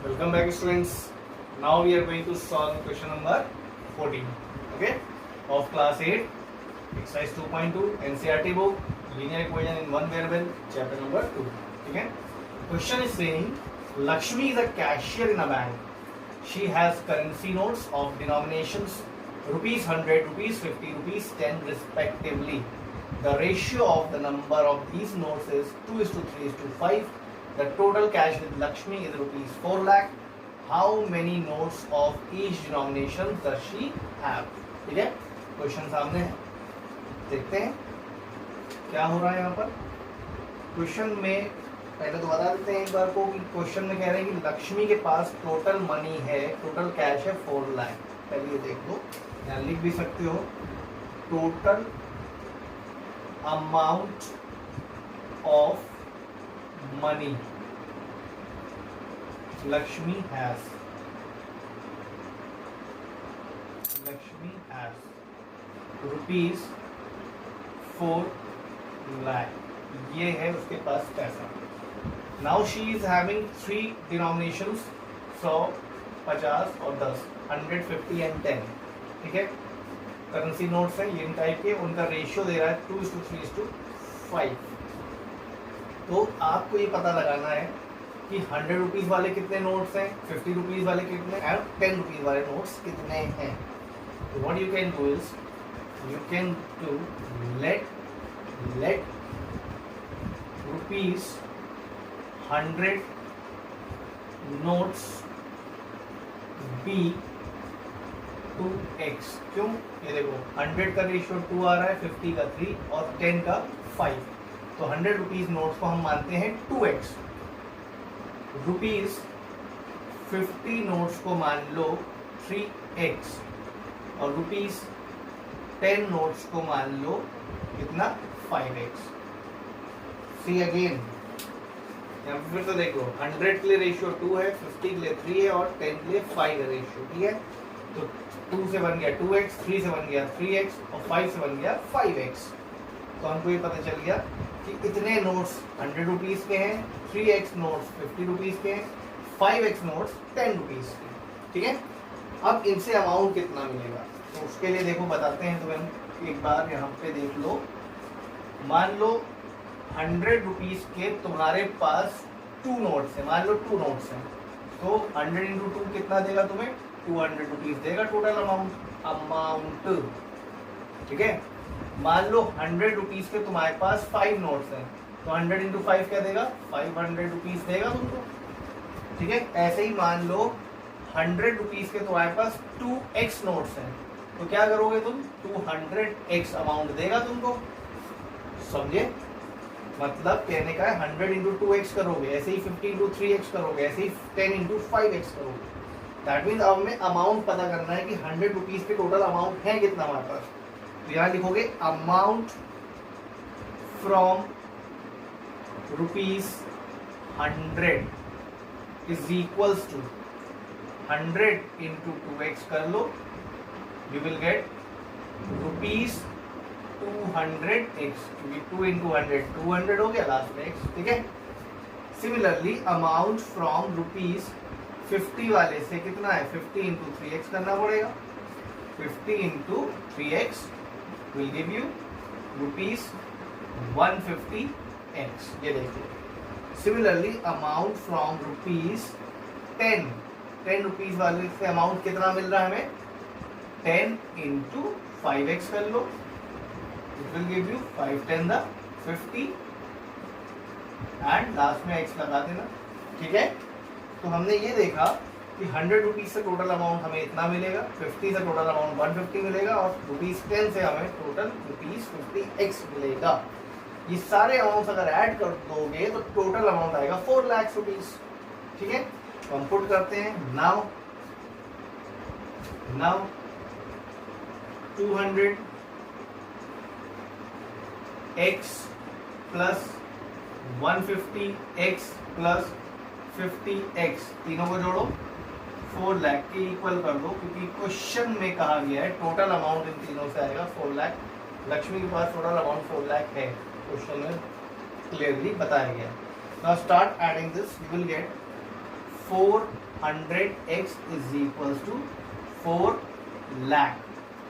Welcome back, students. Now we are going to solve question number 14, okay, of class 8, exercise 2.2, NCERT book, linear equation in one variable, chapter number 2. Okay. Question is saying Lakshmi is a cashier in a bank. She has currency notes of denominations rupees 100, rupees 50, rupees 10 respectively. The ratio of the number of these notes is 2:3:5. The total cash with Lakshmi is rupees 4 lakh. How many notes of each denomination does she have? ठीक है, question सामने है, देखते हैं क्या हो रहा है यहाँ पर। क्वेश्चन में पहले तो बता देते हैं एक बार को कि क्वेश्चन में कह रहे हैं कि लक्ष्मी के पास टोटल मनी है, टोटल कैश है 4 लाख। पहले ये देख लो, यहाँ लिख भी सकते हो, total amount of money Lakshmi has rupees 4 lakh, ये है उसके पास पैसा। Now she is having 3 denominations 100, 50 और 10, 100, 50 and 10। ठीक है, करेंसी नोट्स हैं ये टाइप के, उनका रेशियो दे रहा है 2:3:5। तो आपको ये पता लगाना है कि 100 रुपीज़ वाले कितने नोट्स हैं, 50 रुपीज़ वाले कितने और 10 रुपीज़ वाले नोट्स कितने हैं। तो what you can do is you can do let rupees 100 notes be 2x। क्यों? ये देखो 100 का रेशियो 2 आ रहा है, 50 का 3 और 10 का 5। तो 100 रुपीज नोट्स को हम मानते हैं 2x। रुपीज 50 नोट्स को मान लो 3x और रुपीज 10 नोट्स को मान लो कितना 5x। सी अगेन, यहाँ फिर तो देखो 100 के लिए रेशियो 2 है, 50 के लिए 3 है और 10 के लिए 5 है रेशियो। ठीक है, तो 2 से बन गया 2x, 3 से बन गया 3x और 5 से बन गया 5x। तो हमको ये पता चल गया कि इतने नोट्स 100 रुपीज़ के हैं, 3x नोट्स 50 रुपीज़ के हैं, 5x नोट्स 10 रुपीज़ के। ठीक है, अब इनसे अमाउंट कितना मिलेगा तो उसके लिए देखो बताते हैं। तो हम एक बार यहाँ पे देख लो, मान लो 100 रुपीज़ के तुम्हारे पास 2 नोट्स हैं, मान लो 2 नोट्स हैं, तो 100 × 2 कितना देगा तुम्हें, 200 रुपीज़ देगा टोटल अमाउंट। ठीक है, मान लो 100 रुपीज़ के तुम्हारे पास 5 नोट्स हैं, तो 100 × 5 क्या देगा, 500 रुपीज़ देगा तुमको। ठीक है, ऐसे ही मान लो 100 रुपीज़ के तुम्हारे पास 2x नोट्स हैं, तो क्या करोगे तुम, 200x अमाउंट देगा तुमको। समझे, मतलब कहने का है 100 × 2x करोगे, ऐसे ही 50 × 3x करोगे, ऐसे ही 10 × 5x करोगे। दैट मीन्स अब हमें अमाउंट पता करना है कि 100 रुपीज़ के टोटल अमाउंट है कितना हमारे पास। तो यहाँ लिखोगे amount from rupees 100 is equals to 100 × 2x कर लो, you will get rupees 200x, क्योंकि 2 × 100 200 हो गया, लास्ट में x। ठीक है, सिमिलरली अमाउंट फ्रॉम रुपीज 50 वाले से कितना है, 50 × 3x करना पड़ेगा। 50 × 3x will give you rupees 150x। ये देखिए, similarly amount from rupees 10 rupees वाले से अमाउंट कितना मिल रहा है हमें, 10 × 5x कर लो, it will give you 5 × 10 = 50 and last में x लगा देना। ठीक है, तो हमने ये देखा कि 100 रुपीज़ से टोटल अमाउंट हमें इतना मिलेगा, 50 से टोटल अमाउंट 150 मिलेगा और रुपीज़ 10 से हमें टोटल रुपीज़ 50x मिलेगा। ये सारे अमाउंट अगर ऐड कर दोगे तो टोटल अमाउंट आएगा 4 लाख रुपीज़। ठीक है, तो हम पुट करते हैं, now 200x plus 150x plus 50x, तीनों को जोड़ो 4 लाख के इक्वल कर दो, क्योंकि क्वेश्चन में कहा गया है टोटल अमाउंट इन तीनों से आएगा 4 लाख। लक्ष्मी के पास टोटल अमाउंट 4 लाख है, क्वेश्चन में क्लियरली बताया गया। Now start adding this, you will get 400x is equals to 4 lakh,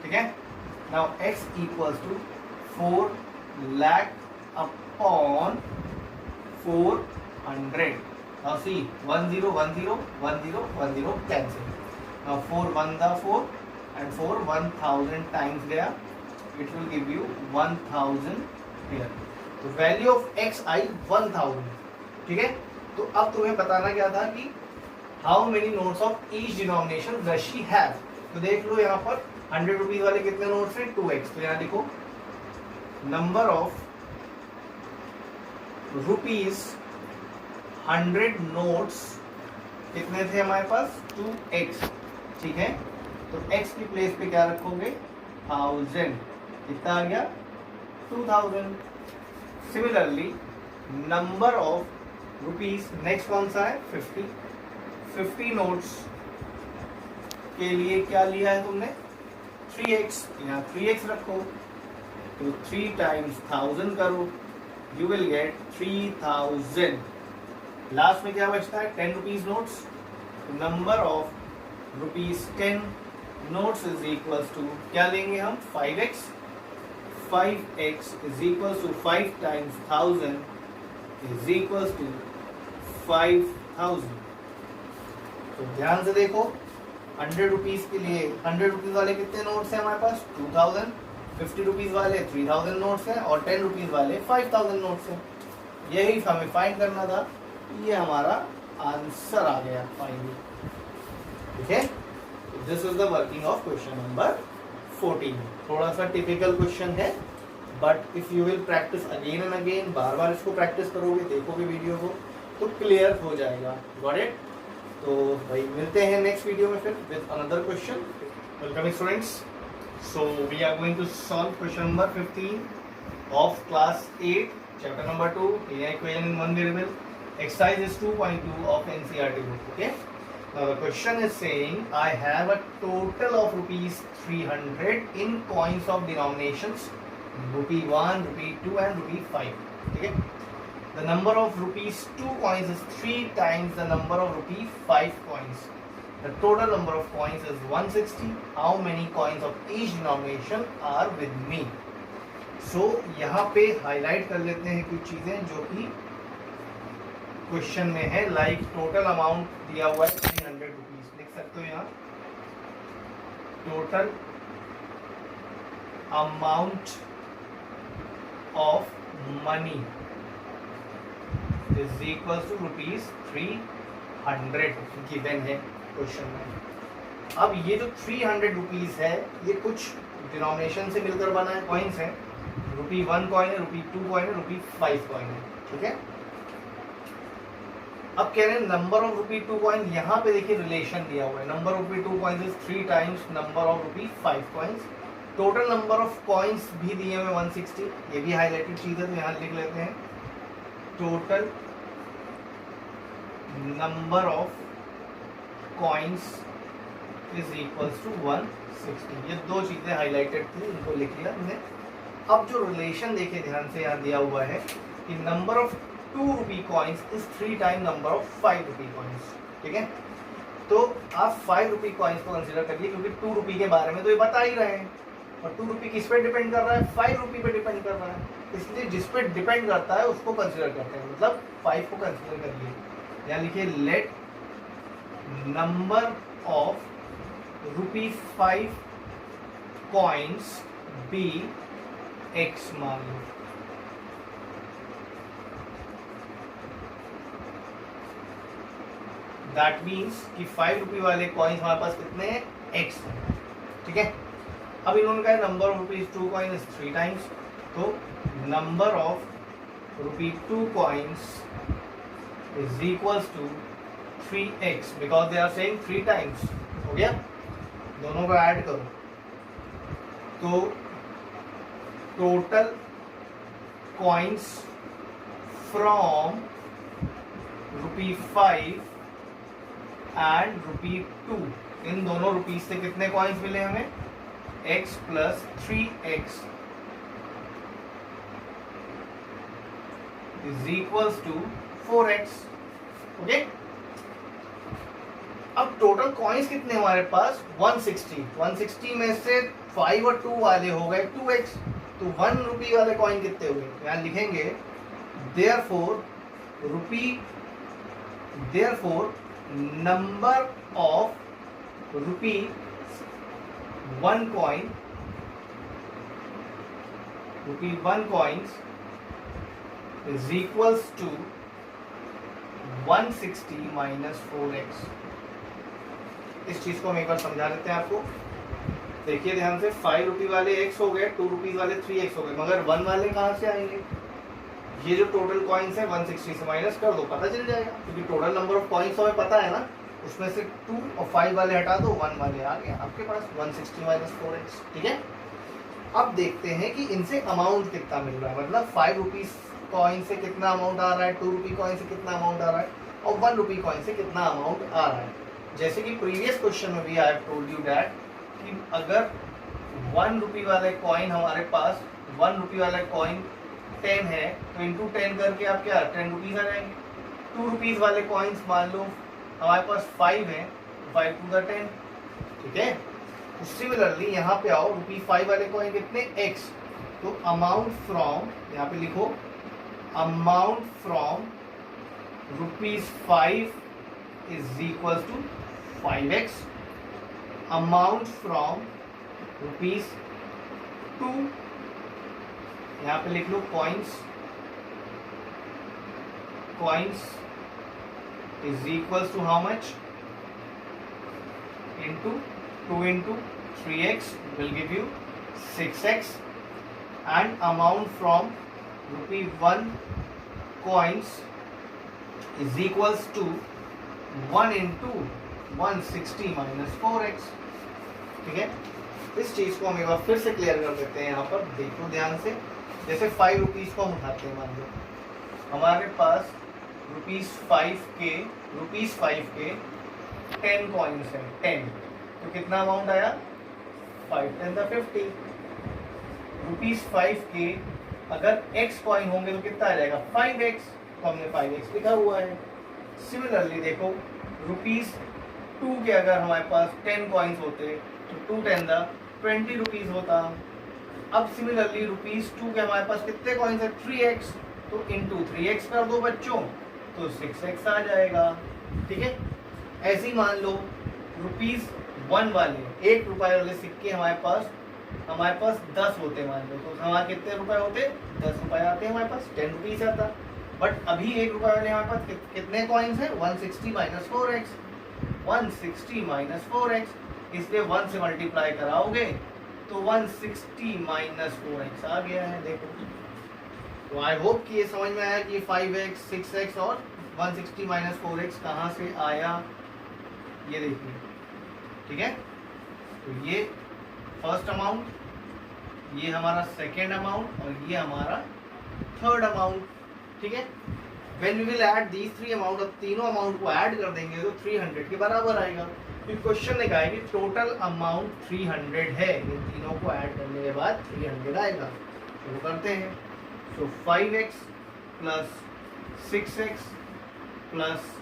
ठीक है। Now x equals to 4 lakh upon 400. Now see 10 10 10 10 cancel. Now 4 1 the 4 and 4 1000 times गया, it will give you 1000 here. तो value of x आई 1000, ठीक है। तो अब तुम्हें बताना क्या था कि how many notes of each denomination does she have. तो देख लो यहाँ पर 100 रुपीज वाले कितने नोट्स हैं, 2x। तो यहाँ लिखो नंबर ऑफ रुपीज 100 नोट्स कितने थे हमारे पास, 2x, ठीक है। तो x की प्लेस पे क्या रखोगे, 1000, कितना आ गया, 2000। Similarly number of rupees next कौन सा है, 50 नोट्स के लिए क्या लिया है तुमने, 3x। यहाँ 3x रखो, तो 3 टाइम्स 1000 करो, यू विल गेट 3000। लास्ट में क्या बचता है, 10 rupees notes. Number of rupees 10 notes is equals to क्या लेंगे हम, 5x। 5x is equals to 5 times 1000 is equals to 5000। तो ध्यान से देखो 100 रुपीज के लिए 100 रुपीज वाले कितने नोट्स हैं हमारे पास, 2000। 50 रुपीज वाले 3000 नोट्स हैं और 10 रुपीज वाले 5000 नोट्स हैं। यही हमें फाइंड करना था, ये हमारा आंसर आ गया फाइनली, ठीक है। This is the working of question number 14। थोड़ा सा टिपिकल क्वेश्चन है, but if you will practise again and again, बार बार इसको प्रैक्टिस करोगे, देखोगे वीडियो को, तो क्लियर हो जाएगा। Got it. तो भाई मिलते हैं नेक्स्ट वीडियो में फिर with another question. Welcome students, so we are going to solve question number 15 of class 8 chapter number 2 linear equation in one variable. Exercise is 2.2 of NCERT book. Okay. Now the question is saying I have a total of rupees 300 in coins of denominations rupee 1, rupee 2 and rupee 5. Okay. The number of rupees 2 coins is 3 times the number of rupee 5 coins. The total number of coins is 160. How many coins of each denomination are with me? So यहाँ पे highlight कर लेते हैं कुछ चीजें जो कि question में है। लाइक टोटल अमाउंट दिया हुआ है 300 रुपीज, लिख सकते हो यहाँ total amount of money is equal to rupees 300 given है क्वेश्चन में। अब ये जो 300 रुपीज है ये कुछ डिनोमिनेशन से मिलकर बना है, कॉइन्स है। रुपी 1 कॉइन है, रुपी 2 कॉइन है, रुपी 5 कॉइन है, ठीक है। अब कह रहे हैं नंबर ऑफ रुपी 2 कॉइन, यहाँ पे देखिए रिलेशन दिया हुआ है, number of rupee 2 coins is 3 times number of rupee 5 coins. Total number of coins भी दिए हुए 160, ये भी हाईलाइटेड चीज है, तो यहाँ लिख लेते हैं total number of coins is equals to 160। ये दो चीजें हाईलाइटेड थी, इनको लिख लिया हमने। अब जो रिलेशन देखे ध्यान से यहाँ दिया हुआ है कि number of 2 rupee coins is 3 time number of 5 rupee coins, ठीक है। तो आप 5 रुपी कॉइन्स को कंसीडर करिए, क्योंकि 2 रुपी के बारे में तो ये बता ही रहे हैं, और 2 रुपी किस पे डिपेंड कर रहा है, 5 रुपी पे डिपेंड कर रहा है, इसलिए जिस पे डिपेंड करता है उसको कंसीडर करते हैं, मतलब 5 को कंसीडर करिए। यहाँ लिखिए let number of rupee 5 coins be x मान लो। दैट मीन्स कि 5 रुपी वाले कॉइन्स हमारे पास कितने हैं, x है, ठीक है। अब इन्होंने कहा number of rupees 2 coin is 3 times, तो number of rupee 2 coins is equals to 3x, because they are saying 3 times. हो गया, दोनों को ऐड करो तो total coins from rupee 5 and rupee 2, इन दोनों रुपीज से कितने कॉइन्स मिले हमें, x plus 3x is equals to 4x। Okay, अब टोटल कॉइन्स कितने हमारे पास 160 में से 5 और 2 वाले हो गए 2x, तो 1 रुपी वाले कॉइन कितने हो गए, यहाँ लिखेंगे therefore number of rupee 1 coins is equals to 160 minus 4x। इस चीज को हम एक बार समझा देते हैं आपको। देखिए ध्यान से, 5 रुपी वाले x हो गए, 2 रुपीज वाले 3x हो गए, मगर 1 वाले कहाँ से आएंगे? ये जो टोटल कॉइन्स है 160 से माइनस कर दो, पता चल जाएगा, क्योंकि टोटल नंबर ऑफ कॉइन्स हमें पता है ना, उसमें से 2 और 5 वाले हटा दो, 1 वाले आ गए आपके पास 160 माइनस 4x। ठीक है, अब देखते हैं कि इनसे अमाउंट कितना मिल रहा है, मतलब 5 रुपीज कॉइन से कितना अमाउंट आ रहा है, 2 रुपी कॉइन से कितना अमाउंट आ रहा है, और 1 रुपी कॉइन से कितना अमाउंट आ रहा है। जैसे कि प्रीवियस क्वेश्चन में भी I have told you that कि अगर 1 रुपी वाले कॉइन हमारे पास 1 रुपी वाला कॉइन 10 है, तो इंटू 10 करके आप क्या 10 रुपीज आ जाएंगे। 2 रुपीज वाले कॉइन्स मान लो हमारे पास 5 है, 5 टू द 10। ठीक है, सिमिलरली यहाँ पे आओ, रुपी 5 वाले कॉइन कितने x, तो अमाउंट फ्रॉम, यहाँ पे लिखो amount from rupees 5 is equal to 5x, amount from rupees 2, यहाँ पे लिख लो coins is equal to how much, into 2 into 3x will give you 6x, and amount from rupee 1 coins is equals to 1 into 160 minus 4x। ठीक है, इस चीज को हम एक बार फिर से क्लियर कर देते हैं। यहाँ पर देखो ध्यान से, जैसे 5 रुपीज को हम उठाते हैं, मान लो हमारे पास रुपीज 5 के 10 कॉइन्स है, 10, तो कितना अमाउंट आया 5 10 50। रुपीज 5 के अगर x कॉइन होंगे तो कितना आ जाएगा 5x, तो हमने 5x लिखा हुआ है। सिमिलरली देखो, रुपीज 2 के अगर हमारे पास 10 कॉइन्स होते तो 2 10 20 रुपीज होता। अब सिमिलरली रुपीज 2 के हमारे पास कितने कॉइन्स है 3x, तो इंटू 3x कर दो बच्चों, तो 6x आ जाएगा। ठीक है, ऐसे ही मान लो रुपीज 1 वाले 1 रुपए वाले सिक्के हमारे पास 10 होते मान लो, तो हमारे कितने रुपए होते 10 रुपए आते हैं हमारे पास, 10 रुपीज आता। बट अभी 1 रुपए वाले हमारे पास कितने कॉइन्स हैं 160 माइनस 4x, 160 माइनस 4x, इसलिए 1 से मल्टीप्लाई कराओगे तो 160 माइनस 4x आ गया है। देखो, तो आई होप कि ये समझ में आया कि 5x 6x और 160 माइनस 4x कहाँ से आया, ये देखिए। ठीक है, तो ये फर्स्ट अमाउंट, ये हमारा सेकेंड अमाउंट, और ये हमारा थर्ड अमाउंट। ठीक है, when we will add these 3 amount, अब तीनों अमाउंट को ऐड कर देंगे तो 300 के बराबर आएगा। फिर क्वेश्चन ने कहा है कि टोटल अमाउंट 300 है, इन तीनों को ऐड करने के बाद 300 आएगा। शुरू करते हैं। So 5x plus 6x plus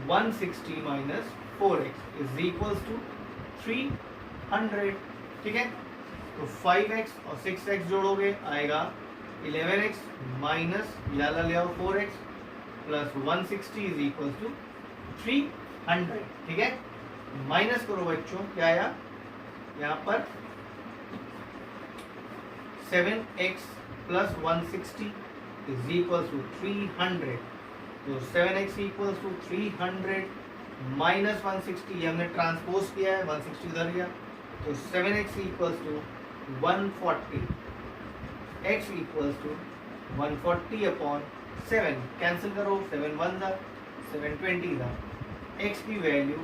160 minus 4x is equals to 300। ठीक है, तो 5x और 6x जोड़ोगे आएगा 11x माइनस याला ले आओ 4x plus 160 is equals to 300। ठीक है, माइनस करो बच्चों, क्या आया यहाँ पर 7x plus 160 is equals to 300, तो 7x इक्वल्स टू 300 माइनस 160, ये हमने ट्रांसपोज किया है, 160 उधर गया, तो 7x equals to 140, x equals to 140 upon 7, cancel करो, 7 1 दा 7 20 दा, x की वैल्यू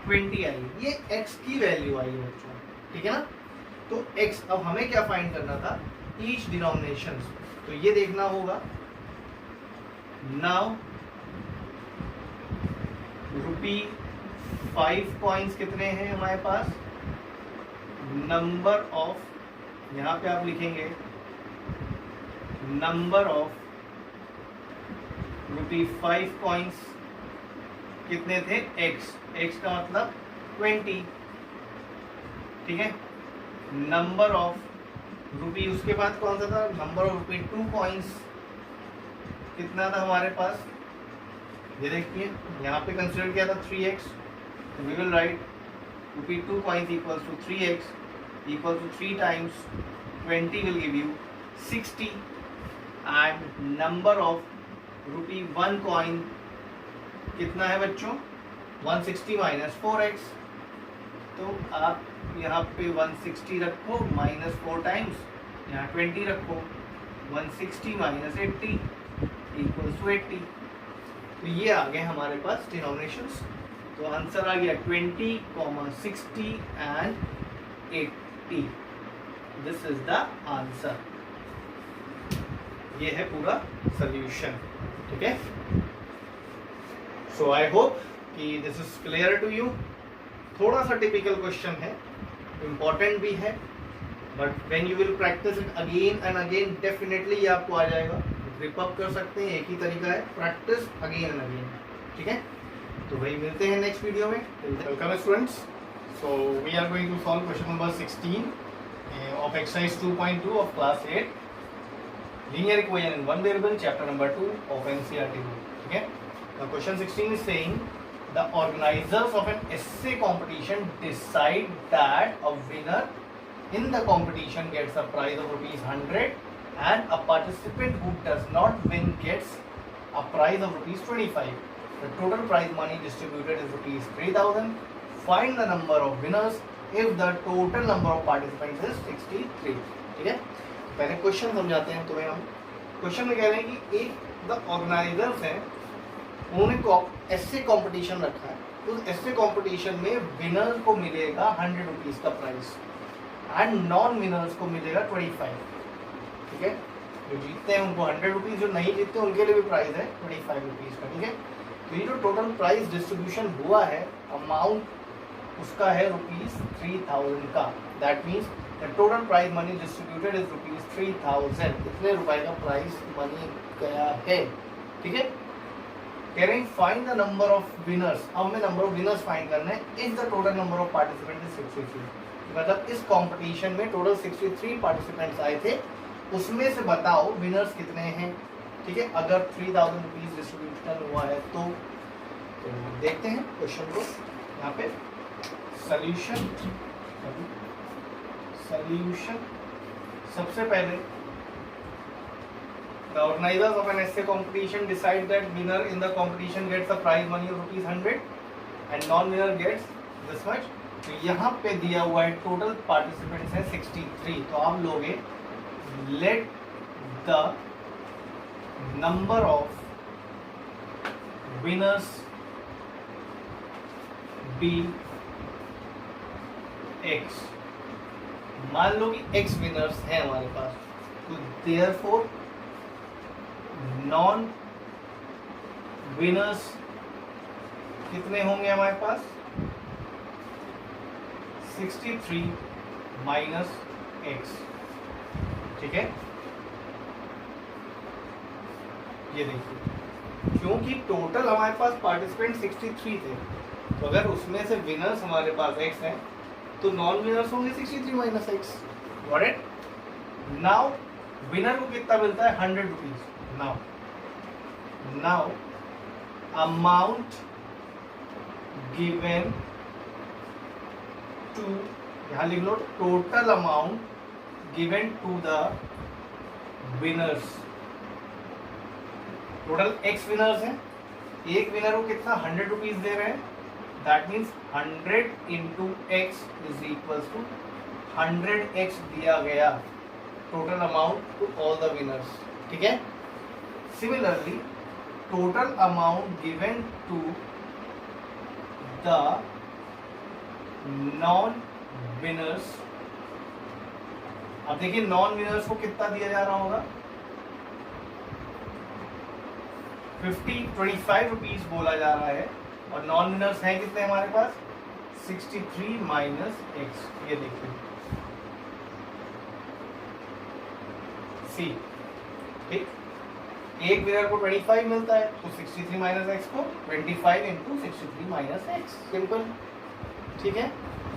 20 आई, ये x की वैल्यू आई है बच्चों। ठीक है ना, तो x, अब हमें क्या फाइंड करना था ईच डिनोमिनेशंस, तो ये देखना होगा। नाउ रुपी 5 कॉइन्स कितने हैं हमारे पास, नंबर ऑफ, यहाँ पे आप लिखेंगे नंबर ऑफ रुपी 5 कॉइन्स कितने थे x, x का मतलब 20, ठीक है। नंबर ऑफ रुपी, उसके बाद कौन सा था, नंबर ऑफ रुपी 2 कॉइन्स कितना था हमारे पास, ये देखिए यहाँ पे कंसिडर किया था 3x, तो we will write rupee 2 coins equals to 3x equal to 3 times 20 will give you 60 and number of rupee 1 coin कितना है बच्चों, 160 माइनस 4x, तो आप यहाँ पे 160 रखो माइनस 4 टाइम्स, यहाँ 20 रखो, 160 माइनस 80 इक्वल्स टू 80, तो ये आ गए हमारे पास डिनोमिनेशंस। तो आंसर आ गया 20, 60 and 80, this is the answer. ये है पूरा सोल्यूशन, ठीक है। सो आई होप कि this is clear to you. थोड़ा सा टिपिकल क्वेश्चन है, इम्पॉर्टेंट भी है, but when you will practice it again and again definitely ये आपको आ जाएगा। ग्रिप अप कर सकते हैं, एक ही तरीका है, प्रैक्टिस अगेन एंड अगेन, ठीक है। तो भाई मिलते हैं नेक्स्ट वीडियो में। Welcome students. So we are going to solve question number 16 of exercise 2.2 of class 8 linear equation in one variable, chapter number 2 of NCERT book. ठीक है। The question 16 is saying the organizers of an essay competition decide that a winner in the competition gets a prize of rupees 100 and a participant who does not win gets a prize of rupees 25. The total prize money distributed is rupees 3000. Find the number of winners if the total number of participants is 63. ठीक है, पहले question समझाते हैं तुम्हें हम। Question में कह रहे हैं कि एक द ऑर्गेनाइजर्स हैं, उन्होंने एस्से कंपटीशन रखा है, उस एस्से कंपटीशन में विनर्स को मिलेगा 100 रुपीज का प्राइस एंड नॉन विनर्स को मिलेगा 25, ठीक है। जो जीतते हैं उनको 100 रुपीज, जो नहीं जीतते उनके लिए भी प्राइस है 25 रुपीज का, ठीक है। तो ये जो टोटल प्राइस डिस्ट्रीब्यूशन हुआ है, अमाउंट उसका है रुपीज 3000 का, that means the total prize money distributed is rupees 3000। कितने रुपए का प्राइस मनी गया है, ठीक है। कह रहे हैं find the number of winners, अब हमें नंबर ऑफ विनर्स फाइंड करना है if the total number of participant is 63। मतलब इस कंपटीशन में टोटल 63 पार्टिसिपेंट्स आए थे, उसमें से बताओ विनर्स कितने हैं, ठीक है। अगर 3000 रुपीज डिस्ट्रीब्यूशन हुआ है तो देखते हैं क्वेश्चन को। यहाँ पे सॉल्यूशन सबसे पहले the organizers of an essay competition decide that winner in the competition gets a prize money of rupees 100 and non-winner gets this much। तो यहाँ पे दिया हुआ है टोटल पार्टिसिपेंट्स है 63, तो आप लोगे let the number of winners be x। मान लो कि x विनर्स हैं हमारे पास, तो देयरफॉर नॉन विनर्स कितने होंगे हमारे पास, 63 माइनस x, ठीक है। ये देखिए, क्योंकि टोटल हमारे पास पार्टिसिपेंट 63 थे, तो अगर उसमें से विनर्स हमारे पास x हैं तो नॉन विनर्स होंगे 63 minus x। Got it. Now winner को कितना मिलता है, 100 rupees. Now amount given to, यहां लिख लो total amount given to the winners. Total x winners हैं, एक विनर को कितना 100 रुपीज दे रहे हैं, that means 100 into x is equals to 100x दिया गया total amount to all the winners, ठीक है। Similarly total amount given to the non winners, अब देखिए नॉन विनर्स को कितना दिया जा रहा होगा, 25 रुपीज बोला जा रहा है, और नॉन विनर्स हैं कितने हमारे पास, 63 माइनस एक्स। ये देखिए सी, ठीक। एक विनर को 25 मिलता है, तो 63 माइनस एक्स को 25 इंटू 63 माइनस एक्स, सिंपल। ठीक है,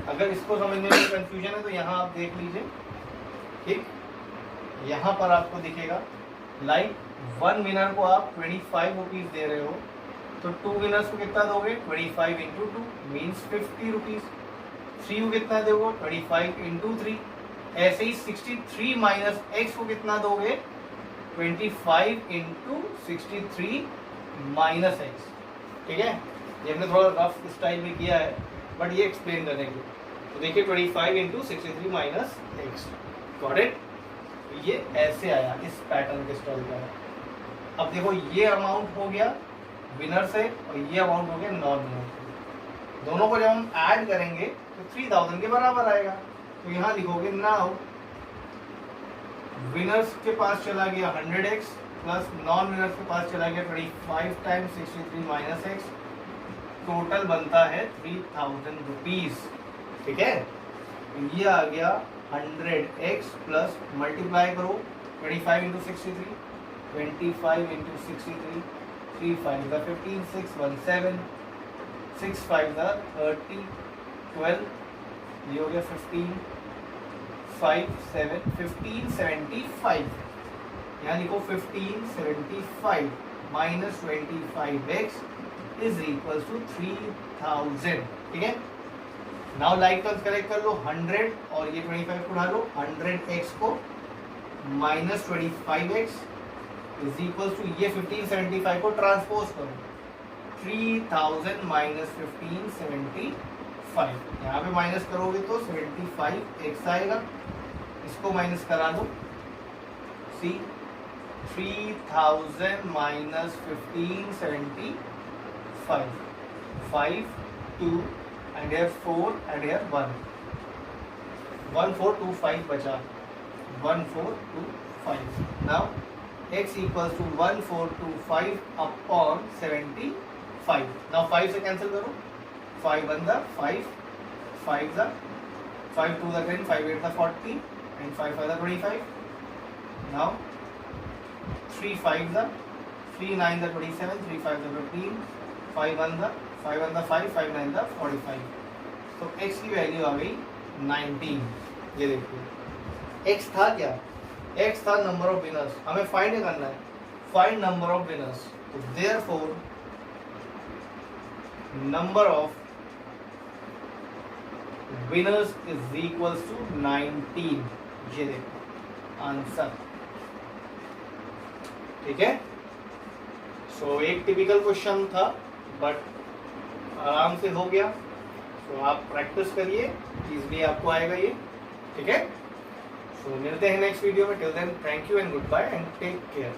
अगर इसको समझने में कंफ्यूजन है तो यहाँ आप देख लीजिए। ठीक, यहाँ पर आपको दिखेगा लाइक वन विनर को आप 25 रुपीज़ दे रहे हो, तो टू विनर्स को कितना दोगे? 25 into two means 50 rupees. Three को कितना दोगे? 25 इंटू थ्री। ऐसे ही 63 माइनस एक्स को कितना दोगे? 25 इंटू 63 माइनस एक्स। ठीक है, ये हमने थोड़ा रफ स्टाइल में किया है, बट ये एक्सप्लेन करने के लिए। तो देखिए 25 into 63 minus x, got it. ये ऐसे आया, इस पैटर्न के स्टाइल का है। अब देखो ये अमाउंट हो गया विनर से और ये अमाउंट हो गया नॉन विनर से। दोनों को जब हम ऐड करेंगे तो 3000 के बराबर आएगा। तो यहाँ लिखोगे नाउ विनर्स के पास चला गया 100x प्लस नॉन विनर्स के पास चला गया 25 टाइम्स 63 माइनस एक्स, टोटल बनता है 3000 रुपीज। ठीक है, ये आ गया 100x प्लस मल्टीप्लाई करो 25 इंटू 63, 25 इंटू 63, 3 5 द 15, 6 1 7, 6 5 द 30, 12, ये हो गया 15, 5 7 1575। यहाँ लिखो 1575 minus 25x is equal to 3000। ठीक है, नाउ लाइक टर्म्स करेक्ट कर लो, 100 और ये 25 को उठा लो, 100x को minus 25x is equal to ये 1575 को ट्रांसपोज करो 3000 माइनस 1575। यहाँ पे माइनस करोगे तो 75x आएगा, इसको माइनस करा दो। सी 3000 minus 1575, 5 2 and here 4 and here 1, 1425 बचा, 1425। now x equals to 1425 upon 75। now 5 से कैंसिल करो, 5 1 the 5, 5 the 5 2 the 10, 5 8 the 40 and 5 5 the 25। now 3 5 the 3 9 the 27, 3 5 the 15, 5 1 the 5 1 the 5, 5 9 the 45। तो x की वैल्यू आ गई 19। ये देखिए x था क्या? x था नंबर ऑफ विनर्स, हमें फाइंड करना है, फाइंड नंबर ऑफ विनर्स। तो therefore number of winners is equals to 19। ये देखो आंसर। ठीक है, सो एक टिपिकल क्वेश्चन था बट आराम से हो गया। तो आप प्रैक्टिस करिए, इजली आपको आएगा ये। ठीक है, सो मिलते हैं नेक्स्ट वीडियो में। Till then thank you and goodbye and take care.